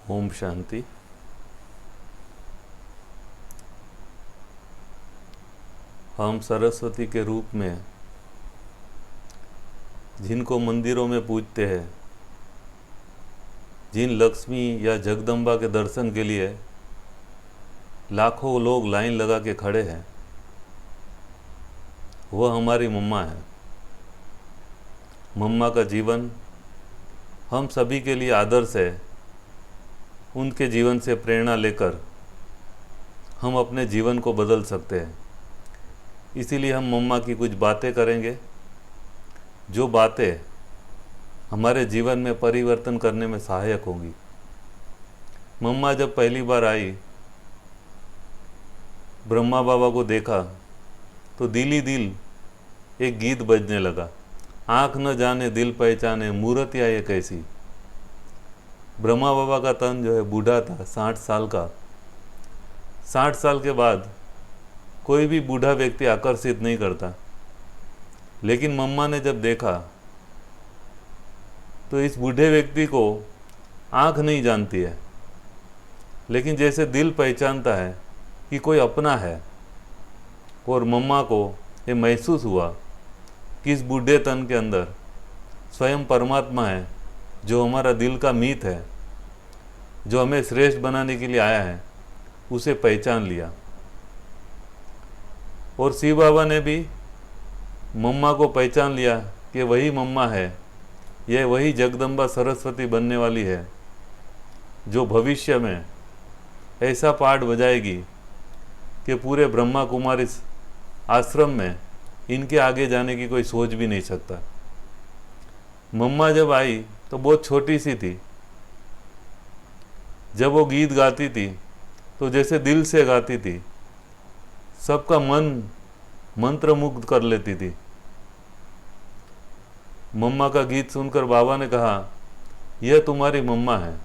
ओम शांति। हम सरस्वती के रूप में जिनको मंदिरों में पूजते हैं, जिन लक्ष्मी या जगदम्बा के दर्शन के लिए लाखों लोग लाइन लगा के खड़े हैं, वह हमारी मम्मा है। मम्मा का जीवन हम सभी के लिए आदर्श है। उनके जीवन से प्रेरणा लेकर हम अपने जीवन को बदल सकते हैं। इसीलिए हम मम्मा की कुछ बातें करेंगे, जो बातें हमारे जीवन में परिवर्तन करने में सहायक होंगी। मम्मा जब पहली बार आई, ब्रह्मा बाबा को देखा तो दिल ही दिल एक गीत बजने लगा, आँख न जाने दिल पहचाने मूर्तियाँ ये कैसी। ब्रह्मा बाबा का तन जो है बूढ़ा था, 60 साल का। 60 साल के बाद कोई भी बूढ़ा व्यक्ति आकर्षित नहीं करता, लेकिन मम्मा ने जब देखा तो इस बूढ़े व्यक्ति को आँख नहीं जानती है, लेकिन जैसे दिल पहचानता है कि कोई अपना है। और मम्मा को ये महसूस हुआ कि इस बूढ़े तन के अंदर स्वयं परमात्मा है, जो हमारा दिल का मीत है, जो हमें श्रेष्ठ बनाने के लिए आया है। उसे पहचान लिया। और शिव बाबा ने भी मम्मा को पहचान लिया कि वही मम्मा है, यह वही जगदम्बा सरस्वती बनने वाली है, जो भविष्य में ऐसा पाठ बजाएगी कि पूरे ब्रह्मा कुमारी आश्रम में इनके आगे जाने की कोई सोच भी नहीं सकता। मम्मा जब आई तो बहुत छोटी सी थी। जब वो गीत गाती थी तो जैसे दिल से गाती थी, सबका मन मंत्रमुग्ध कर लेती थी। मम्मा का गीत सुनकर बाबा ने कहा, यह तुम्हारी मम्मा है।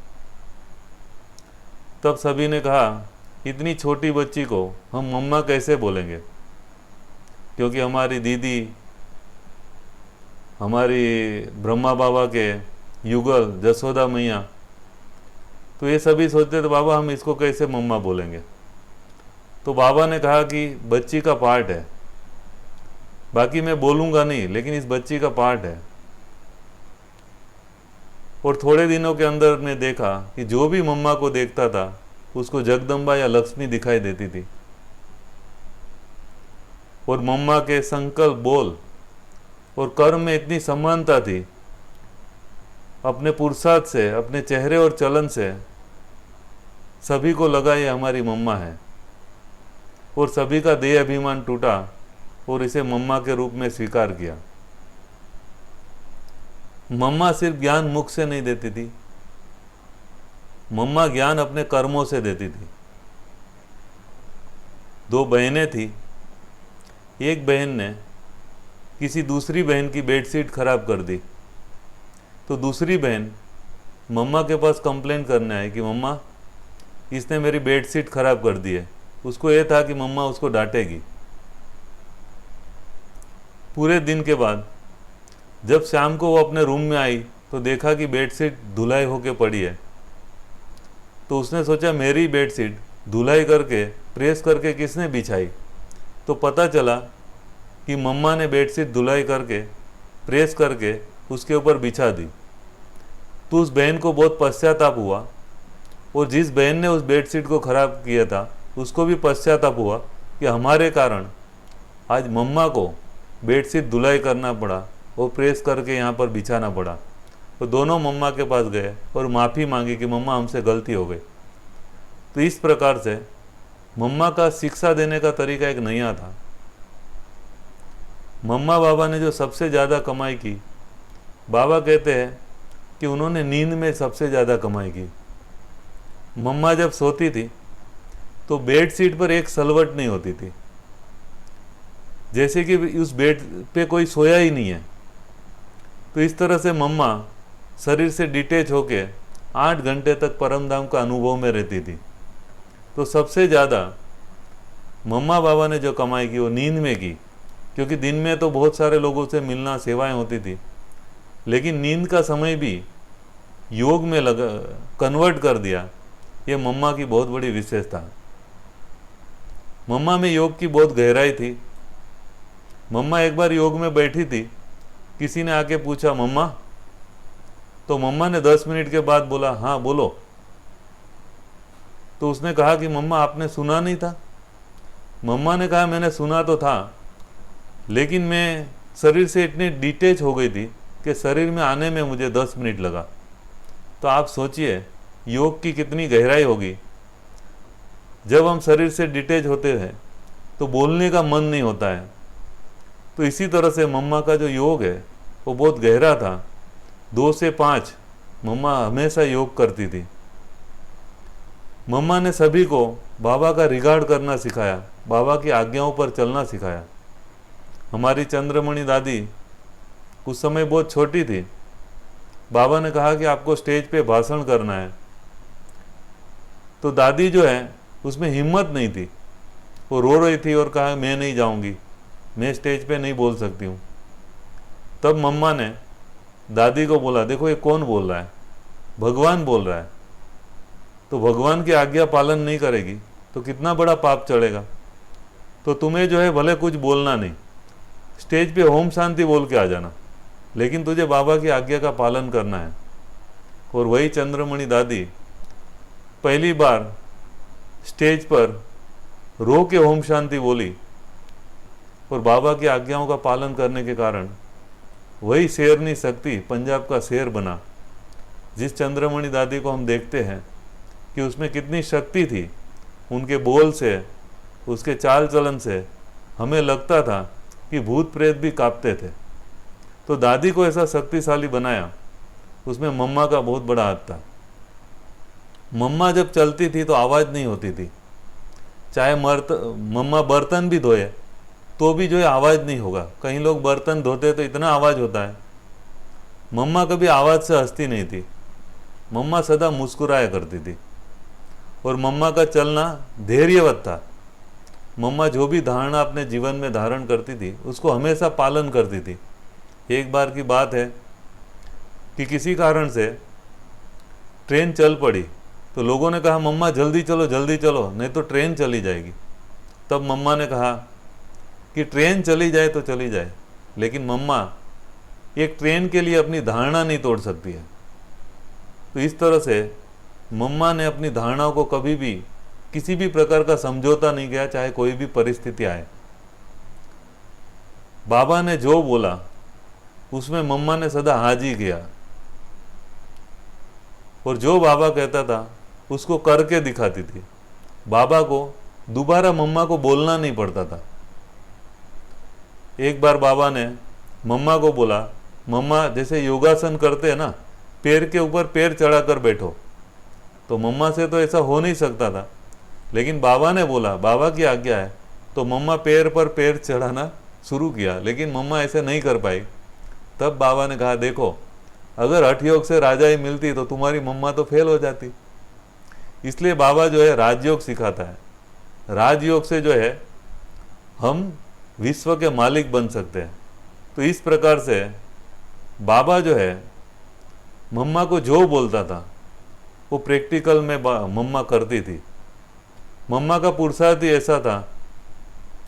तब सभी ने कहा, इतनी छोटी बच्ची को हम मम्मा कैसे बोलेंगे, क्योंकि हमारी दीदी, हमारी ब्रह्मा बाबा के युगल जसोदा मैया, तो ये सभी सोचते थे बाबा हम इसको कैसे मम्मा बोलेंगे। तो बाबा ने कहा कि बच्ची का पार्ट है, बाकी मैं बोलूँगा नहीं, लेकिन इस बच्ची का पार्ट है। और थोड़े दिनों के अंदर ने देखा कि जो भी मम्मा को देखता था उसको जगदम्बा या लक्ष्मी दिखाई देती थी। और मम्मा के संकल्प, बोल और कर्म में इतनी समानता थी, अपने पुरुषार्थ से, अपने चेहरे और चलन से सभी को लगा ये हमारी मम्मा है। और सभी का देह अभिमान टूटा और इसे मम्मा के रूप में स्वीकार किया। मम्मा सिर्फ ज्ञान मुख से नहीं देती थी, मम्मा ज्ञान अपने कर्मों से देती थी। 2 बहनें थी। एक बहन ने किसी दूसरी बहन की बेडशीट खराब कर दी, तो दूसरी बहन मम्मा के पास कंप्लेन करने आई कि मम्मा इसने मेरी बेडशीट खराब कर दी है। उसको ये था कि मम्मा उसको डांटेगी। पूरे दिन के बाद जब शाम को वो अपने रूम में आई तो देखा कि बेडशीट धुलाई होके पड़ी है। तो उसने सोचा मेरी बेडशीट धुलाई करके, प्रेस करके किसने बिछाई। तो पता चला कि मम्मा ने बेडशीट धुलाई करके, प्रेस करके उसके ऊपर बिछा दी। तो उस बहन को बहुत पश्चाताप हुआ, और जिस बहन ने उस बेडशीट को ख़राब किया था उसको भी पश्चाताप हुआ कि हमारे कारण आज मम्मा को बेडशीट धुलाई करना पड़ा और प्रेस करके यहाँ पर बिछाना पड़ा। तो दोनों मम्मा के पास गए और माफ़ी मांगी कि मम्मा हमसे गलती हो गई। तो इस प्रकार से मम्मा का शिक्षा देने का तरीका एक नया था। मम्मा बाबा ने जो सबसे ज़्यादा कमाई की, बाबा कहते हैं कि उन्होंने नींद में सबसे ज़्यादा कमाई की। मम्मा जब सोती थी तो बेड शीट पर एक सलवट नहीं होती थी, जैसे कि उस बेड पे कोई सोया ही नहीं है। तो इस तरह से मम्मा शरीर से डिटेच होके 8 घंटे तक परमधाम का अनुभव में रहती थी। तो सबसे ज़्यादा मम्मा बाबा ने जो कमाई की वो नींद में की, क्योंकि दिन में तो बहुत सारे लोगों से मिलना, सेवाएं होती थी, लेकिन नींद का समय भी योग में कन्वर्ट कर दिया, ये मम्मा की बहुत बड़ी विशेषता। मम्मा में योग की बहुत गहराई थी। मम्मा एक बार योग में बैठी थी, किसी ने आके पूछा मम्मा, तो मम्मा ने 10 मिनट के बाद बोला हाँ बोलो। तो उसने कहा कि मम्मा आपने सुना नहीं था? मम्मा ने कहा मैंने सुना तो था, लेकिन मैं शरीर से इतनी डिटेच हो गई थी कि शरीर में आने में मुझे 10 मिनट लगा। तो आप सोचिए योग की कितनी गहराई होगी। जब हम शरीर से डिटेच होते हैं तो बोलने का मन नहीं होता है। तो इसी तरह से मम्मा का जो योग है वो बहुत गहरा था। 2 से 5 मम्मा हमेशा योग करती थी। मम्मा ने सभी को बाबा का रिगार्ड करना सिखाया, बाबा की आज्ञाओं पर चलना सिखाया। हमारी चंद्रमणि दादी उस समय बहुत छोटी थी। बाबा ने कहा कि आपको स्टेज पे भाषण करना है, तो दादी जो है उसमें हिम्मत नहीं थी, वो रो रही थी और कहा मैं नहीं जाऊंगी, मैं स्टेज पे नहीं बोल सकती हूँ। तब मम्मा ने दादी को बोला देखो ये कौन बोल रहा है, भगवान बोल रहा है, तो भगवान की आज्ञा पालन नहीं करेगी तो कितना बड़ा पाप चढ़ेगा। तो तुम्हें जो है भले कुछ बोलना नहीं, स्टेज पे ओम शांति बोल के आ जाना, लेकिन तुझे बाबा की आज्ञा का पालन करना है। और वही चंद्रमणि दादी पहली बार स्टेज पर रो के ओम शांति बोली और बाबा की आज्ञाओं का पालन करने के कारण वही शेरनी शक्ति पंजाब का शेर बना। जिस चंद्रमणि दादी को हम देखते हैं कि उसमें कितनी शक्ति थी, उनके बोल से, उसके चाल चलन से हमें लगता था कि भूत प्रेत भी कांपते थे। तो दादी को ऐसा शक्तिशाली बनाया, उसमें मम्मा का बहुत बड़ा हाथ था। मम्मा जब चलती थी तो आवाज़ नहीं होती थी, चाहे मम्मा बर्तन भी धोए तो भी जो है आवाज़ नहीं होगा। कहीं लोग बर्तन धोते तो इतना आवाज़ होता है, मम्मा कभी आवाज़ से हंसती नहीं थी। मम्मा सदा मुस्कुराया करती थी और मम्मा का चलना धैर्यवत था। मम्मा जो भी धारणा अपने जीवन में धारण करती थी उसको हमेशा पालन करती थी। एक बार की बात है कि किसी कारण से ट्रेन चल पड़ी, तो लोगों ने कहा मम्मा जल्दी चलो नहीं तो ट्रेन चली जाएगी। तब मम्मा ने कहा कि ट्रेन चली जाए तो चली जाए, लेकिन मम्मा एक ट्रेन के लिए अपनी धारणा नहीं तोड़ सकती है। तो इस तरह से मम्मा ने अपनी धारणाओं को कभी भी किसी भी प्रकार का समझौता नहीं किया, चाहे कोई भी परिस्थिति आए। बाबा ने जो बोला उसमें मम्मा ने सदा हाजी किया और जो बाबा कहता था उसको करके दिखाती थी। बाबा को दोबारा मम्मा को बोलना नहीं पड़ता था। एक बार बाबा ने मम्मा को बोला, मम्मा जैसे योगासन करते हैं ना, पैर के ऊपर पैर चढ़ाकर बैठो। तो मम्मा से तो ऐसा हो नहीं सकता था, लेकिन बाबा ने बोला, बाबा की आज्ञा है, तो मम्मा पैर पर पैर चढ़ाना शुरू किया, लेकिन मम्मा ऐसे नहीं कर पाई। तब बाबा ने कहा देखो, अगर हठ योग से राजाई मिलती तो तुम्हारी मम्मा तो फेल हो जाती। इसलिए बाबा जो है राजयोग सिखाता है। राजयोग से जो है हम विश्व के मालिक बन सकते हैं। तो इस प्रकार से बाबा जो है मम्मा को जो बोलता था वो प्रैक्टिकल में मम्मा करती थी। मम्मा का पुरुषार्थ ही ऐसा था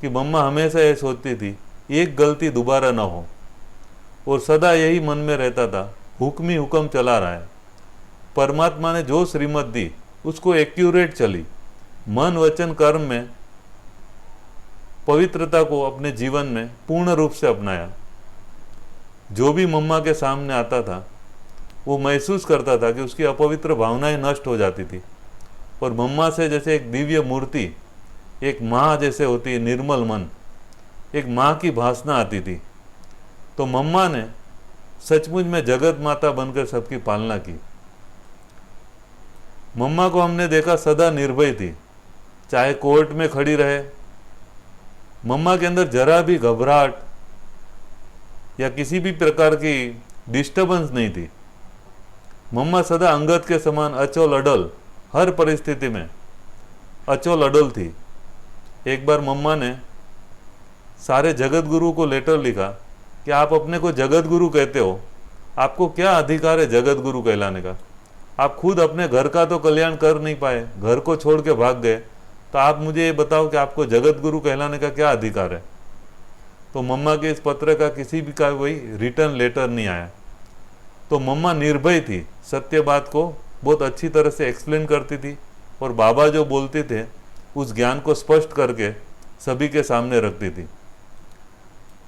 कि मम्मा हमेशा ये सोचती थी एक गलती दोबारा ना हो, और सदा यही मन में रहता था हुक्म ही हुक्म चला रहा है। परमात्मा ने जो श्रीमत दी उसको एक्यूरेट चली, मन वचन कर्म में पवित्रता को अपने जीवन में पूर्ण रूप से अपनाया। जो भी मम्मा के सामने आता था वो महसूस करता था कि उसकी अपवित्र भावनाएं नष्ट हो जाती थी, और मम्मा से जैसे एक दिव्य मूर्ति, एक माँ जैसे होती है निर्मल मन, एक माँ की भासना आती थी। तो मम्मा ने सचमुच में जगत माता बनकर सबकी पालना की। मम्मा को हमने देखा सदा निर्भय थी, चाहे कोर्ट में खड़ी रहे, मम्मा के अंदर जरा भी घबराहट या किसी भी प्रकार की डिस्टर्बेंस नहीं थी। मम्मा सदा अंगद के समान अचल अडल, हर परिस्थिति में अचल अडल थी। एक बार मम्मा ने सारे जगत गुरु को लेटर लिखा कि आप अपने को जगत गुरु कहते हो, आपको क्या अधिकार है जगत गुरु कहलाने का। आप खुद अपने घर का तो कल्याण कर नहीं पाए, घर को छोड़ के भाग गए, तो आप मुझे ये बताओ कि आपको जगत गुरु कहलाने का क्या अधिकार है। तो मम्मा के इस पत्र का किसी भी का कोई रिटर्न लेटर नहीं आया। तो मम्मा निर्भय थी, सत्य बात को बहुत अच्छी तरह से एक्सप्लेन करती थी, और बाबा जो बोलते थे उस ज्ञान को स्पष्ट करके सभी के सामने रखती थी।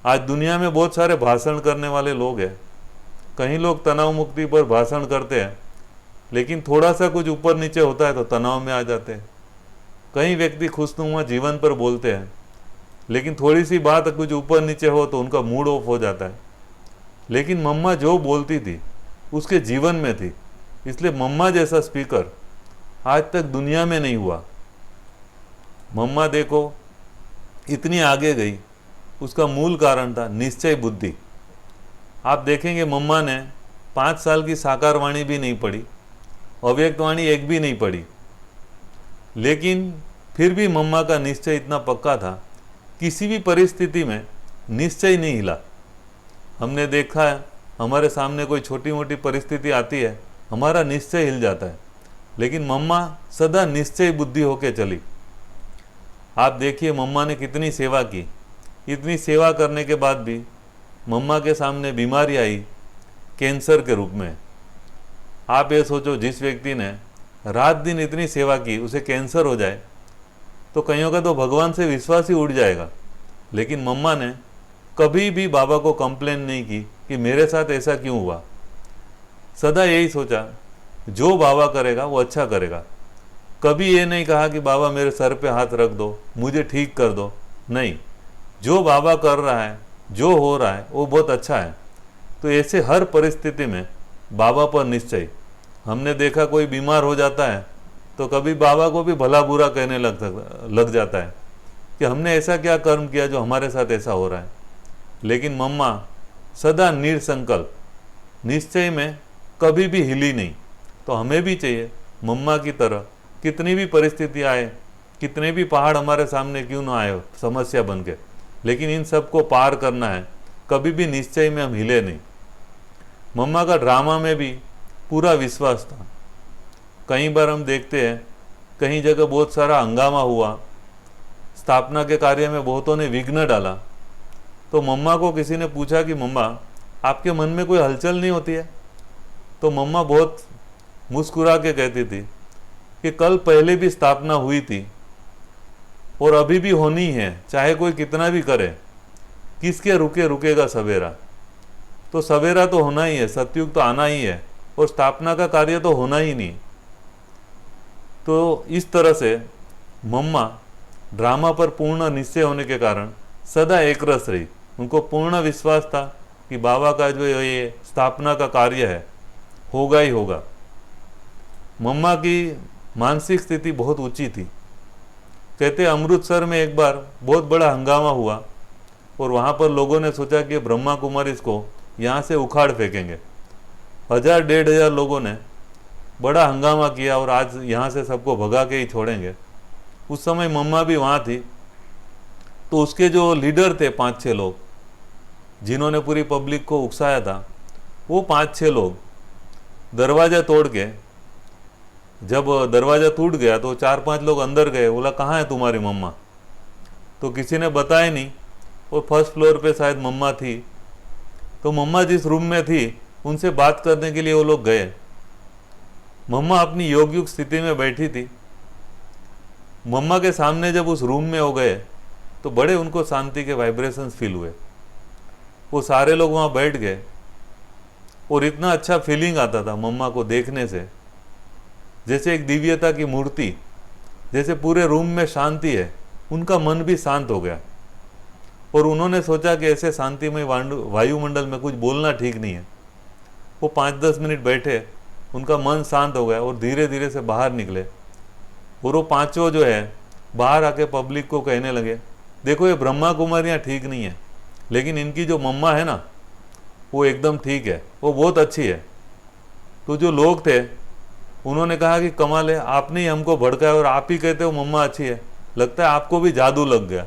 आज दुनिया में बहुत सारे भाषण करने वाले लोग हैं। कहीं लोग तनाव मुक्ति पर भाषण करते हैं, लेकिन थोड़ा सा कुछ ऊपर नीचे होता है तो तनाव में आ जाते हैं। कई व्यक्ति खुशनुमा जीवन पर बोलते हैं, लेकिन थोड़ी सी बात कुछ ऊपर नीचे हो तो उनका मूड ऑफ हो जाता है। लेकिन मम्मा जो बोलती थी उसके जीवन में थी, इसलिए मम्मा जैसा स्पीकर आज तक दुनिया में नहीं हुआ। मम्मा देखो इतनी आगे गई, उसका मूल कारण था निश्चय बुद्धि। आप देखेंगे मम्मा ने 5 साल की साकार वाणी भी नहीं पढ़ी, अव्यक्त वाणी एक भी नहीं पढ़ी, लेकिन फिर भी मम्मा का निश्चय इतना पक्का था, किसी भी परिस्थिति में निश्चय नहीं हिला। हमने देखा है, हमारे सामने कोई छोटी मोटी परिस्थिति आती है, हमारा निश्चय हिल जाता है, लेकिन मम्मा सदा निश्चय बुद्धि होके चली। आप देखिए मम्मा ने कितनी सेवा की। इतनी सेवा करने के बाद भी मम्मा के सामने बीमारी आई कैंसर के रूप में। आप ये सोचो, जिस व्यक्ति ने रात दिन इतनी सेवा की उसे कैंसर हो जाए तो कईयों का तो भगवान से विश्वास ही उड़ जाएगा। लेकिन मम्मा ने कभी भी बाबा को कंप्लेन नहीं की कि मेरे साथ ऐसा क्यों हुआ। सदा यही सोचा जो बाबा करेगा वो अच्छा करेगा। कभी ये नहीं कहा कि बाबा मेरे सर पे हाथ रख दो, मुझे ठीक कर दो। नहीं, जो बाबा कर रहा है, जो हो रहा है वो बहुत अच्छा है। तो ऐसे हर परिस्थिति में बाबा पर निश्चय। हमने देखा कोई बीमार हो जाता है तो कभी बाबा को भी भला बुरा कहने लग जाता है कि हमने ऐसा क्या कर्म किया जो हमारे साथ ऐसा हो रहा है। लेकिन मम्मा सदा निरसंकल्प, निश्चय में कभी भी हिली नहीं। तो हमें भी चाहिए मम्मा की तरह, कितनी भी परिस्थिति आए, कितने भी पहाड़ हमारे सामने क्यों ना आए समस्या बन के, लेकिन इन सब को पार करना है। कभी भी निश्चय में हम हिले नहीं। मम्मा का ड्रामा में भी पूरा विश्वास था। कई बार हम देखते हैं कहीं जगह बहुत सारा हंगामा हुआ, स्थापना के कार्य में बहुतों ने विघ्न डाला, तो मम्मा को किसी ने पूछा कि मम्मा आपके मन में कोई हलचल नहीं होती है? तो मम्मा बहुत मुस्कुरा के कहती थी कि कल पहले भी स्थापना हुई थी और अभी भी होनी है, चाहे कोई कितना भी करे। किसके रुकेगा सवेरा? तो सवेरा तो होना ही है, सतयुग तो आना ही है, और स्थापना का कार्य तो होना ही नहीं। तो इस तरह से मम्मा ड्रामा पर पूर्ण निश्चय होने के कारण सदा एक रस रही। उनको पूर्ण विश्वास था कि बाबा का जो ये स्थापना का कार्य है होगा ही होगा। मम्मा की मानसिक स्थिति बहुत ऊंची थी। कहते अमृतसर में एक बार बहुत बड़ा हंगामा हुआ और वहाँ पर लोगों ने सोचा कि ब्रह्मा कुमारी इसको यहाँ से उखाड़ फेंकेंगे। 1000-1500 लोगों ने बड़ा हंगामा किया और आज यहाँ से सबको भगा के ही छोड़ेंगे। उस समय मम्मा भी वहाँ थी। तो उसके जो लीडर थे 5-6 लोग जिन्होंने पूरी पब्लिक को उकसाया था, वो 5-6 लोग दरवाज़ा तोड़ के, जब दरवाज़ा टूट गया तो 4-5 लोग अंदर गए। बोला कहाँ है तुम्हारी मम्मा? तो किसी ने बताया नहीं, और फर्स्ट फ्लोर पे शायद मम्मा थी। तो मम्मा जिस रूम में थी उनसे बात करने के लिए वो लोग गए। मम्मा अपनी योगयुक्त स्थिति में बैठी थी। मम्मा के सामने जब उस रूम में हो गए तो बड़े उनको शांति के वाइब्रेशंस फील हुए। वो सारे लोग वहाँ बैठ गए और इतना अच्छा फीलिंग आता था मम्मा को देखने से, जैसे एक दिव्यता की मूर्ति, जैसे पूरे रूम में शांति है। उनका मन भी शांत हो गया और उन्होंने सोचा कि ऐसे शांतिमय वायुमंडल में कुछ बोलना ठीक नहीं है। वो 5-10 मिनट बैठे, उनका मन शांत हो गया और धीरे धीरे से बाहर निकले। और वो 5 जो है बाहर आके पब्लिक को कहने लगे, देखो ये ब्रह्मा कुमारियाँ ठीक नहीं है, लेकिन इनकी जो मम्मा है ना वो एकदम ठीक है, वो बहुत अच्छी है। तो जो लोग थे उन्होंने कहा कि कमाल है, आपने ही हमको भड़काया और आप ही कहते हो मम्मा अच्छी है, लगता है आपको भी जादू लग गया।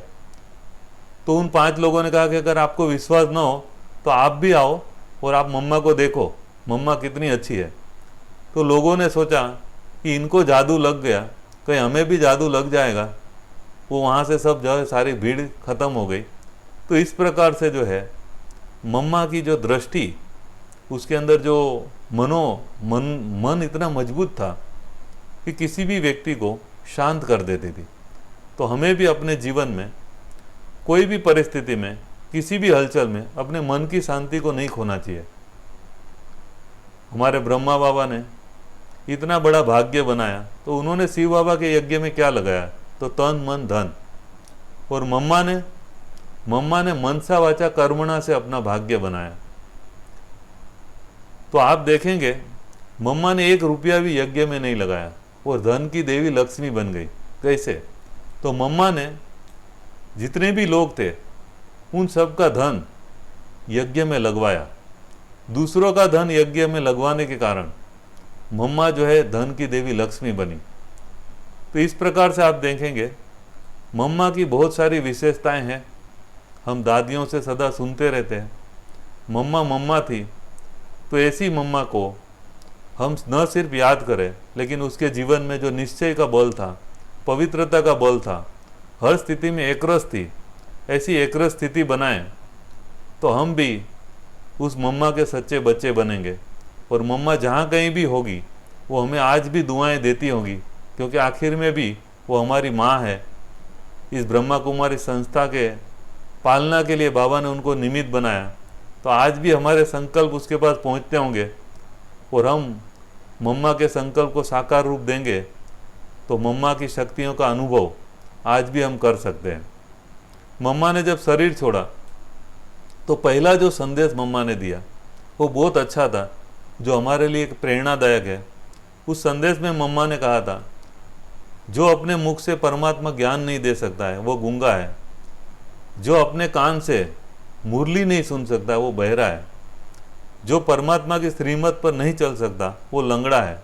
तो उन 5 लोगों ने कहा कि अगर आपको विश्वास ना हो तो आप भी आओ और आप मम्मा को देखो, मम्मा कितनी अच्छी है। तो लोगों ने सोचा कि इनको जादू लग गया, कहीं हमें भी जादू लग जाएगा। वो वहाँ से सब जो है सारी भीड़ खत्म हो गई। तो इस प्रकार से जो है मम्मा की जो दृष्टि, उसके अंदर जो मन इतना मजबूत था कि किसी भी व्यक्ति को शांत कर देती थी। तो हमें भी अपने जीवन में कोई भी परिस्थिति में, किसी भी हलचल में अपने मन की शांति को नहीं खोना चाहिए। हमारे ब्रह्मा बाबा ने इतना बड़ा भाग्य बनाया, तो उन्होंने शिव बाबा के यज्ञ में क्या लगाया? तो तन मन धन। और मम्मा ने मनसा वाचा कर्मणा से अपना भाग्य बनाया। तो आप देखेंगे मम्मा ने 1 रुपया भी यज्ञ में नहीं लगाया और धन की देवी लक्ष्मी बन गई। कैसे? तो मम्मा ने जितने भी लोग थे उन सब का धन यज्ञ में लगवाया। दूसरों का धन यज्ञ में लगवाने के कारण मम्मा जो है धन की देवी लक्ष्मी बनी। तो इस प्रकार से आप देखेंगे मम्मा की बहुत सारी विशेषताएं हैं। हम दादियों से सदा सुनते रहते हैं मम्मा मम्मा थी। तो ऐसी मम्मा को हम न सिर्फ याद करें, लेकिन उसके जीवन में जो निश्चय का बल था, पवित्रता का बल था, हर स्थिति में एकरस थी, ऐसी एकरस स्थिति बनाएं तो हम भी उस मम्मा के सच्चे बच्चे बनेंगे। और मम्मा जहाँ कहीं भी होगी वो हमें आज भी दुआएं देती होगी, क्योंकि आखिर में भी वो हमारी माँ है। इस ब्रह्मा कुमारी संस्था के पालना के लिए बाबा ने उनको निमित्त बनाया। तो आज भी हमारे संकल्प उसके पास पहुँचते होंगे और हम मम्मा के संकल्प को साकार रूप देंगे, तो मम्मा की शक्तियों का अनुभव आज भी हम कर सकते हैं। मम्मा ने जब शरीर छोड़ा तो पहला जो संदेश मम्मा ने दिया वो बहुत अच्छा था, जो हमारे लिए एक प्रेरणादायक है। उस संदेश में मम्मा ने कहा था, जो अपने मुख से परमात्मा ज्ञान नहीं दे सकता है वो गूंगा है, जो अपने कान से मुरली नहीं सुन सकता है वो बहरा है, जो परमात्मा की श्रीमत पर नहीं चल सकता वो लंगड़ा है,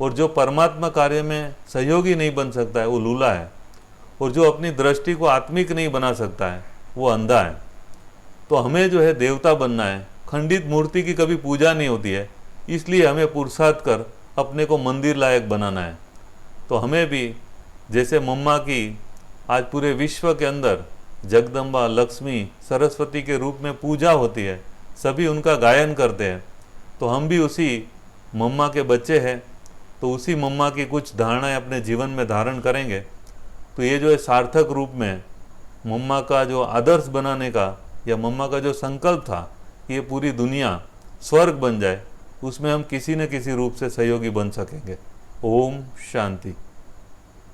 और जो परमात्मा कार्य में सहयोगी नहीं बन सकता है वो लूला है, और जो अपनी दृष्टि को आत्मिक नहीं बना सकता है वो अंधा है। तो हमें जो है देवता बनना है। खंडित मूर्ति की कभी पूजा नहीं होती है, इसलिए हमें पुरुषार्थ कर अपने को मंदिर लायक बनाना है। तो हमें भी जैसे मम्मा की आज पूरे विश्व के अंदर जगदम्बा, लक्ष्मी, सरस्वती के रूप में पूजा होती है, सभी उनका गायन करते हैं, तो हम भी उसी मम्मा के बच्चे हैं। तो उसी मम्मा की कुछ धारणाएं अपने जीवन में धारण करेंगे तो ये जो है सार्थक रूप में मम्मा का जो आदर्श बनाने का या मम्मा का जो संकल्प था, ये पूरी दुनिया स्वर्ग बन जाए, उसमें हम किसी न किसी रूप से सहयोगी बन सकेंगे। ओम शांति।